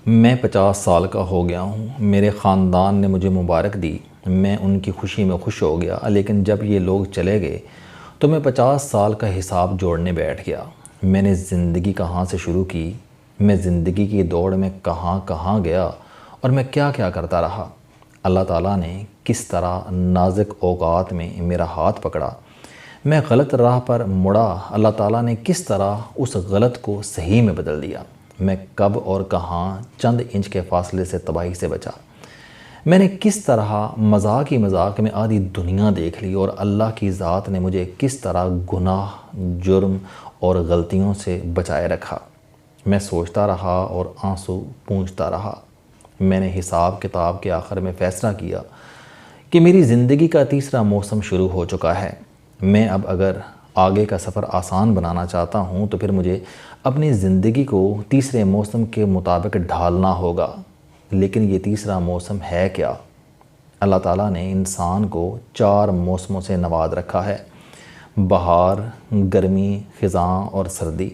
میں 50 سال کا ہو گیا ہوں۔ میرے خاندان نے مجھے مبارک دی، میں ان کی خوشی میں خوش ہو گیا، لیکن جب یہ لوگ چلے گئے تو میں 50 سال کا حساب جوڑنے بیٹھ گیا۔ میں نے زندگی کہاں سے شروع کی، میں زندگی کی دوڑ میں کہاں کہاں گیا اور میں کیا کیا کرتا رہا۔ اللہ تعالیٰ نے کس طرح نازک اوقات میں میرا ہاتھ پکڑا، میں غلط راہ پر مڑا، اللہ تعالیٰ نے کس طرح اس غلط کو صحیح میں بدل دیا، میں کب اور کہاں چند انچ کے فاصلے سے تباہی سے بچا، میں نے کس طرح مذاق ہی مذاق میں آدھی دنیا دیکھ لی اور اللہ کی ذات نے مجھے کس طرح گناہ، جرم اور غلطیوں سے بچائے رکھا۔ میں سوچتا رہا اور آنسو پونچھتا رہا۔ میں نے حساب کتاب کے آخر میں فیصلہ کیا کہ میری زندگی کا تیسرا موسم شروع ہو چکا ہے۔ میں اب اگر آگے کا سفر آسان بنانا چاہتا ہوں تو پھر مجھے اپنی زندگی کو تیسرے موسم کے مطابق ڈھالنا ہوگا۔ لیکن یہ تیسرا موسم ہے کیا؟ اللہ تعالیٰ نے انسان کو 4 موسموں سے نواز رکھا ہے: بہار، گرمی، خزاں اور سردی۔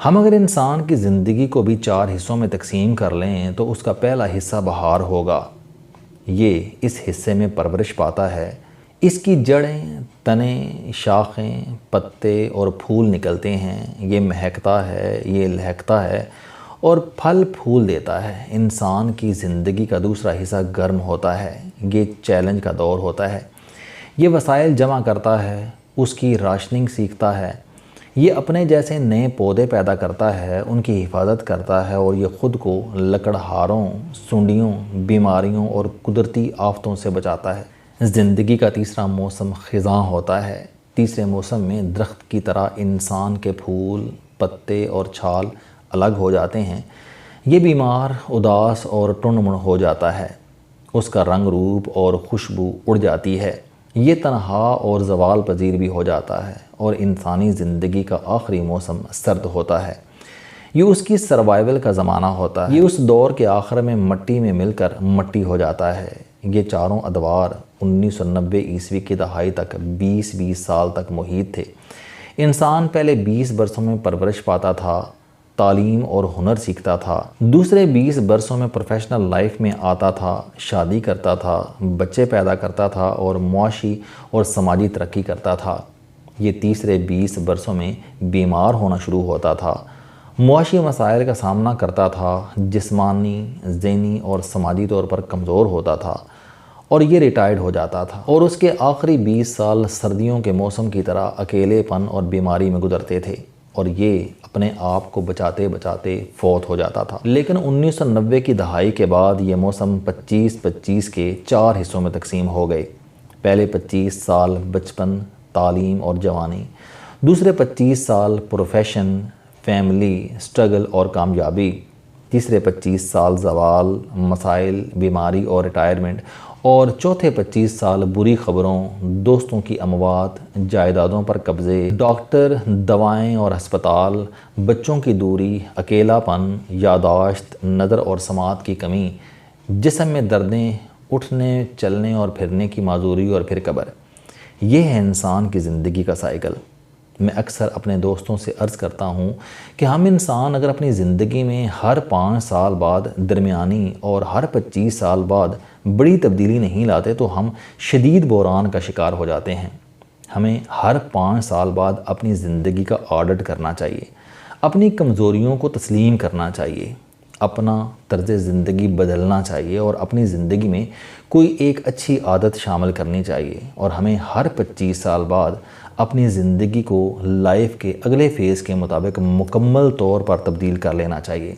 ہم اگر انسان کی زندگی کو بھی 4 حصوں میں تقسیم کر لیں تو اس کا پہلا حصہ بہار ہوگا۔ یہ اس حصے میں پرورش پاتا ہے، اس کی جڑیں، تنیں، شاخیں، پتے اور پھول نکلتے ہیں، یہ مہکتا ہے، یہ لہکتا ہے اور پھل پھول دیتا ہے۔ انسان کی زندگی کا دوسرا حصہ گرم ہوتا ہے، یہ چیلنج کا دور ہوتا ہے، یہ وسائل جمع کرتا ہے، اس کی راشننگ سیکھتا ہے، یہ اپنے جیسے نئے پودے پیدا کرتا ہے، ان کی حفاظت کرتا ہے اور یہ خود کو لکڑہاروں، سنڈیوں، بیماریوں اور قدرتی آفتوں سے بچاتا ہے۔ زندگی کا تیسرا موسم خزاں ہوتا ہے۔ تیسرے موسم میں درخت کی طرح انسان کے پھول، پتے اور چھال الگ ہو جاتے ہیں، یہ بیمار، اداس اور ٹنڈ منڈ ہو جاتا ہے، اس کا رنگ روپ اور خوشبو اڑ جاتی ہے، یہ تنہا اور زوال پذیر بھی ہو جاتا ہے۔ اور انسانی زندگی کا آخری موسم سرد ہوتا ہے، یہ اس کی سروائیول کا زمانہ ہوتا ہے، یہ اس دور کے آخر میں مٹی میں مل کر مٹی ہو جاتا ہے۔ یہ چاروں ادوار 1990 عیسوی کی دہائی تک 20 سال تک محیط تھے۔ انسان پہلے 20 برسوں میں پرورش پاتا تھا، تعلیم اور ہنر سیکھتا تھا، دوسرے 20 برسوں میں پروفیشنل لائف میں آتا تھا، شادی کرتا تھا، بچے پیدا کرتا تھا اور معاشی اور سماجی ترقی کرتا تھا۔ یہ تیسرے 20 برسوں میں بیمار ہونا شروع ہوتا تھا، معاشی مسائل کا سامنا کرتا تھا، جسمانی، ذہنی اور سماجی طور پر کمزور ہوتا تھا اور یہ ریٹائرڈ ہو جاتا تھا۔ اور اس کے آخری 20 سال سردیوں کے موسم کی طرح اکیلے پن اور بیماری میں گزرتے تھے اور یہ اپنے آپ کو بچاتے بچاتے فوت ہو جاتا تھا۔ لیکن 1990 کی دہائی کے بعد یہ موسم 25-25 کے 4 حصوں میں تقسیم ہو گئے۔ پہلے 25 سال بچپن، تعلیم اور جوانی، دوسرے 25 سال پروفیشن، فیملی، سٹرگل اور کامیابی، تیسرے 25 سال زوال، مسائل، بیماری اور ریٹائرمنٹ، اور چوتھے 25 سال بری خبروں، دوستوں کی اموات، جائیدادوں پر قبضے، ڈاکٹر، دوائیں اور ہسپتال، بچوں کی دوری، اکیلا پن، یادداشت، نظر اور سماعت کی کمی، جسم میں دردیں، اٹھنے، چلنے اور پھرنے کی معذوری اور پھر قبر۔ یہ ہے انسان کی زندگی کا سائیکل۔ میں اکثر اپنے دوستوں سے عرض کرتا ہوں کہ ہم انسان اگر اپنی زندگی میں ہر 5 سال بعد درمیانی اور ہر 25 سال بعد بڑی تبدیلی نہیں لاتے تو ہم شدید بحران کا شکار ہو جاتے ہیں۔ ہمیں ہر 5 سال بعد اپنی زندگی کا آڈٹ کرنا چاہیے، اپنی کمزوریوں کو تسلیم کرنا چاہیے، اپنا طرز زندگی بدلنا چاہیے اور اپنی زندگی میں کوئی ایک اچھی عادت شامل کرنی چاہیے، اور ہمیں ہر 25 سال بعد اپنی زندگی کو لائف کے اگلے فیز کے مطابق مکمل طور پر تبدیل کر لینا چاہیے۔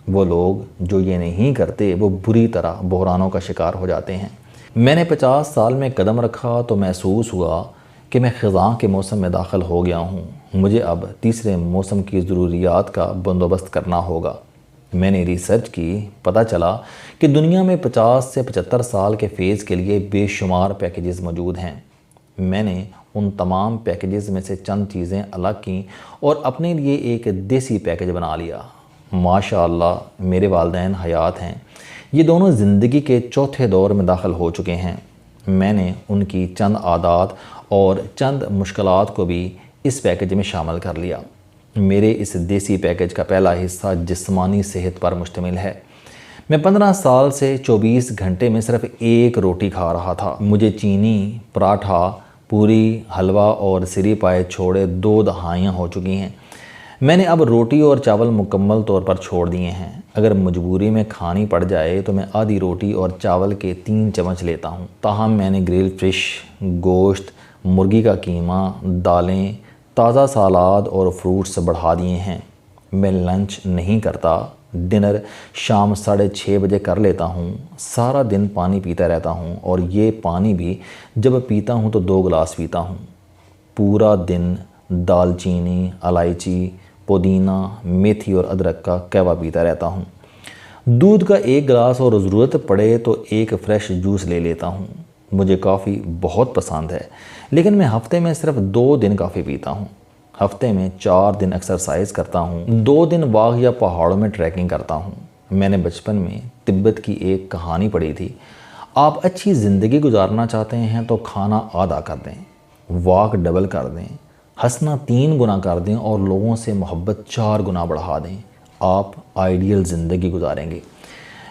وہ لوگ جو یہ نہیں کرتے وہ بری طرح بحرانوں کا شکار ہو جاتے ہیں۔ میں نے 50 سال میں قدم رکھا تو محسوس ہوا کہ میں خزاں کے موسم میں داخل ہو گیا ہوں، مجھے اب تیسرے موسم کی ضروریات کا بندوبست کرنا ہوگا۔ میں نے ریسرچ کی، پتہ چلا کہ دنیا میں 50 سے 75 سال کے فیز کے لیے بے شمار پیکیجز موجود ہیں۔ میں نے ان تمام پیکیجز میں سے چند چیزیں الگ کیں اور اپنے لیے ایک دیسی پیکیج بنا لیا۔ ماشاءاللہ میرے والدین حیات ہیں، یہ دونوں زندگی کے چوتھے دور میں داخل ہو چکے ہیں۔ میں نے ان کی چند عادات اور چند مشکلات کو بھی اس پیکیج میں شامل کر لیا۔ میرے اس دیسی پیکج کا پہلا حصہ جسمانی صحت پر مشتمل ہے۔ میں 15 سال سے 24 گھنٹے میں صرف ایک روٹی کھا رہا تھا۔ مجھے چینی، پراٹھا، پوری، حلوہ اور سری پائے چھوڑے 2 دہائیاں ہو چکی ہیں۔ میں نے اب روٹی اور چاول مکمل طور پر چھوڑ دیے ہیں۔ اگر مجبوری میں کھانی پڑ جائے تو میں آدھی روٹی اور چاول کے 3 چمچ لیتا ہوں۔ تاہم میں نے گرل فش، گوشت، مرغی کا قیمہ، دالیں، تازہ سالاد اور فروٹس بڑھا دیے ہیں۔ میں لنچ نہیں کرتا، ڈنر شام 6:30 بجے کر لیتا ہوں۔ سارا دن پانی پیتا رہتا ہوں اور یہ پانی بھی جب پیتا ہوں تو 2 گلاس پیتا ہوں۔ پورا دن دال چینی، الائچی، پودینہ، میتھی اور ادرک کا قہوہ پیتا رہتا ہوں۔ دودھ کا 1 گلاس اور ضرورت پڑے تو ایک فریش جوس لے لیتا ہوں۔ مجھے کافی بہت پسند ہے، لیکن میں ہفتے میں صرف 2 دن کافی پیتا ہوں۔ ہفتے میں 4 دن ایکسرسائز کرتا ہوں، 2 دن واک یا پہاڑوں میں ٹریکنگ کرتا ہوں۔ میں نے بچپن میں تبت کی ایک کہانی پڑھی تھی، آپ اچھی زندگی گزارنا چاہتے ہیں تو کھانا آدھا کر دیں، واک ڈبل کر دیں، ہنسنا 3 گنا کر دیں اور لوگوں سے محبت 4 گنا بڑھا دیں، آپ آئیڈیل زندگی گزاریں گے۔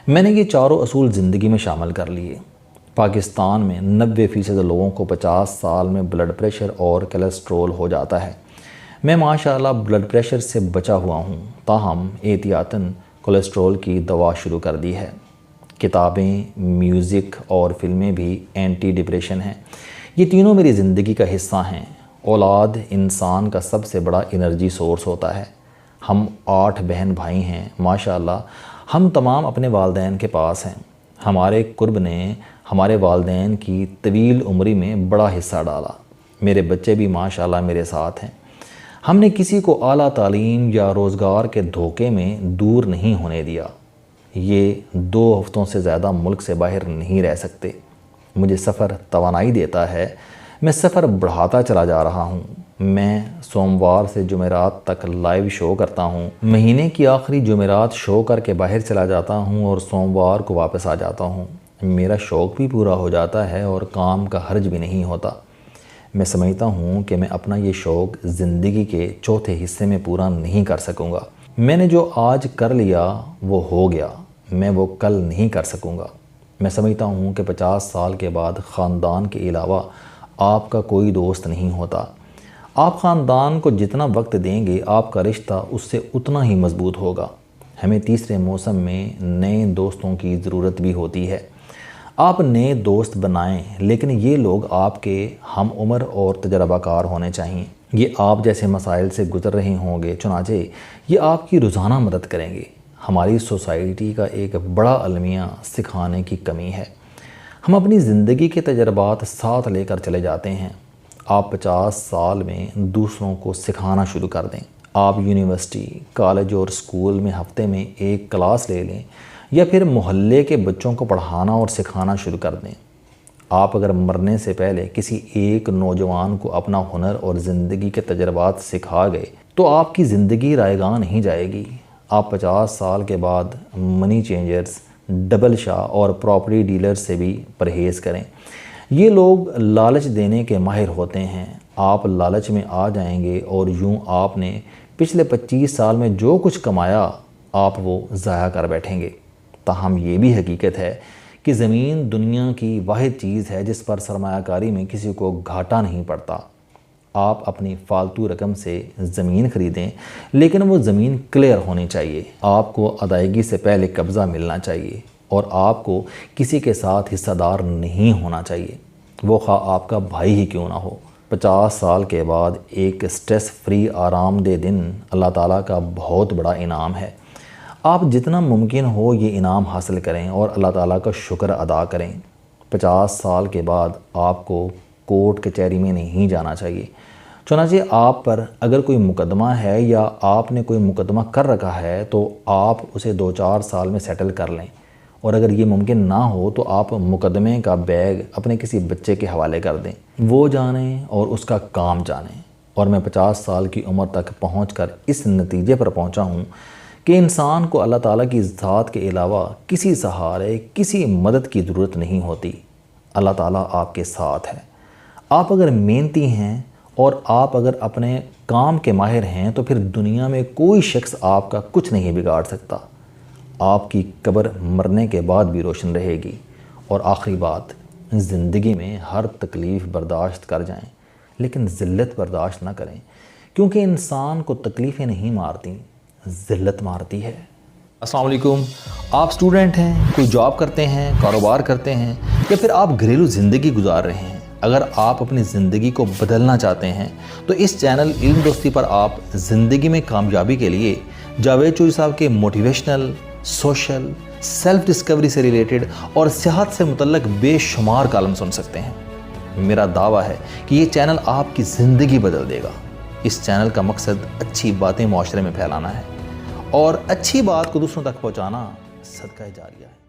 میں نے یہ 4 اصول زندگی میں شامل کر لیے۔ پاکستان میں 90% لوگوں کو 50 سال میں بلڈ پریشر اور کولیسٹرول ہو جاتا ہے۔ میں ماشاءاللہ بلڈ پریشر سے بچا ہوا ہوں، تاہم احتیاطاً کولیسٹرول کی دوا شروع کر دی ہے۔ کتابیں، میوزک اور فلمیں بھی اینٹی ڈپریشن ہیں۔ یہ تینوں میری زندگی کا حصہ ہیں۔ اولاد انسان کا سب سے بڑا انرجی سورس ہوتا ہے۔ ہم 8 بہن بھائی ہیں، ماشاءاللہ ہم تمام اپنے والدین کے پاس ہیں۔ ہمارے قرب نے ہمارے والدین کی طویل عمری میں بڑا حصہ ڈالا۔ میرے بچے بھی ماشاءاللہ میرے ساتھ ہیں۔ ہم نے کسی کو اعلیٰ تعلیم یا روزگار کے دھوکے میں دور نہیں ہونے دیا۔ یہ 2 ہفتوں سے زیادہ ملک سے باہر نہیں رہ سکتے۔ مجھے سفر توانائی دیتا ہے، میں سفر بڑھاتا چلا جا رہا ہوں۔ میں سوموار سے جمعرات تک لائیو شو کرتا ہوں، مہینے کی آخری جمعرات شو کر کے باہر چلا جاتا ہوں اور سوموار کو واپس آ جاتا ہوں۔ میرا شوق بھی پورا ہو جاتا ہے اور کام کا حرج بھی نہیں ہوتا۔ میں سمجھتا ہوں کہ میں اپنا یہ شوق زندگی کے چوتھے حصے میں پورا نہیں کر سکوں گا۔ میں نے جو آج کر لیا وہ ہو گیا، میں وہ کل نہیں کر سکوں گا۔ میں سمجھتا ہوں کہ 50 سال کے بعد خاندان کے علاوہ آپ کا کوئی دوست نہیں ہوتا۔ آپ خاندان کو جتنا وقت دیں گے آپ کا رشتہ اس سے اتنا ہی مضبوط ہوگا۔ ہمیں تیسرے موسم میں نئے دوستوں کی ضرورت بھی ہوتی ہے۔ آپ نئے دوست بنائیں، لیکن یہ لوگ آپ کے ہم عمر اور تجربہ کار ہونے چاہیے۔ یہ آپ جیسے مسائل سے گزر رہے ہوں گے، چنانچہ یہ آپ کی روزانہ مدد کریں گے۔ ہماری سوسائٹی کا ایک بڑا المیہ سکھانے کی کمی ہے۔ ہم اپنی زندگی کے تجربات ساتھ لے کر چلے جاتے ہیں۔ آپ 50 سال میں دوسروں کو سکھانا شروع کر دیں۔ آپ یونیورسٹی، کالج اور اسکول میں ہفتے میں 1 کلاس لے لیں یا پھر محلے کے بچوں کو پڑھانا اور سکھانا شروع کر دیں۔ آپ اگر مرنے سے پہلے کسی ایک نوجوان کو اپنا ہنر اور زندگی کے تجربات سکھا گئے تو آپ کی زندگی رائیگاں نہیں جائے گی۔ آپ 50 سال کے بعد منی چینجرز، ڈبل شاہ اور پراپرٹی ڈیلر سے بھی پرہیز کریں۔ یہ لوگ لالچ دینے کے ماہر ہوتے ہیں۔ آپ لالچ میں آ جائیں گے اور یوں آپ نے پچھلے 25 سال میں جو کچھ کمایا آپ وہ ضائع کر بیٹھیں گے۔ تاہم یہ بھی حقیقت ہے کہ زمین دنیا کی واحد چیز ہے جس پر سرمایہ کاری میں کسی کو گھاٹا نہیں پڑتا۔ آپ اپنی فالتو رقم سے زمین خریدیں، لیکن وہ زمین کلیئر ہونی چاہیے۔ آپ کو ادائیگی سے پہلے قبضہ ملنا چاہیے اور آپ کو کسی کے ساتھ حصہ دار نہیں ہونا چاہیے، وہ خواہ آپ کا بھائی ہی کیوں نہ ہو۔ 50 سال کے بعد ایک سٹریس فری آرام دہ دن اللہ تعالیٰ کا بہت بڑا انعام ہے۔ آپ جتنا ممکن ہو یہ انعام حاصل کریں اور اللہ تعالیٰ کا شکر ادا کریں۔ 50 سال کے بعد آپ کو کورٹ کچہری میں نہیں جانا چاہیے۔ چنانچہ آپ پر اگر کوئی مقدمہ ہے یا آپ نے کوئی مقدمہ کر رکھا ہے تو آپ اسے 2-4 سال میں سیٹل کر لیں، اور اگر یہ ممکن نہ ہو تو آپ مقدمے کا بیگ اپنے کسی بچے کے حوالے کر دیں، وہ جانیں اور اس کا کام جانیں۔ اور میں 50 سال کی عمر تک پہنچ کر اس نتیجے پر پہنچا ہوں کہ انسان کو اللہ تعالیٰ کی ذات کے علاوہ کسی سہارے، کسی مدد کی ضرورت نہیں ہوتی۔ اللہ تعالیٰ آپ کے ساتھ ہے۔ آپ اگر محنتی ہیں اور آپ اگر اپنے کام کے ماہر ہیں تو پھر دنیا میں کوئی شخص آپ کا کچھ نہیں بگاڑ سکتا۔ آپ کی قبر مرنے کے بعد بھی روشن رہے گی۔ اور آخری بات، زندگی میں ہر تکلیف برداشت کر جائیں لیکن ذلت برداشت نہ کریں، کیونکہ انسان کو تکلیفیں نہیں مارتی، ذلت مارتی ہے۔ السلام علیکم۔ آپ سٹوڈنٹ ہیں، کوئی جاب کرتے ہیں، کاروبار کرتے ہیں، یا پھر آپ گھریلو زندگی گزار رہے ہیں۔ اگر آپ اپنی زندگی کو بدلنا چاہتے ہیں تو اس چینل علم دوستی پر آپ زندگی میں کامیابی کے لیے جاوید چوہری صاحب کے موٹیویشنل، سوشل، سیلف ڈسکوری سے ریلیٹڈ اور صحت سے متعلق بے شمار کالم سن سکتے ہیں۔ میرا دعویٰ ہے کہ یہ چینل آپ کی زندگی بدل دے گا۔ اس چینل کا مقصد اچھی باتیں معاشرے میں پھیلانا ہے، اور اچھی بات کو دوسروں تک پہنچانا صدقہ جاریہ ہے۔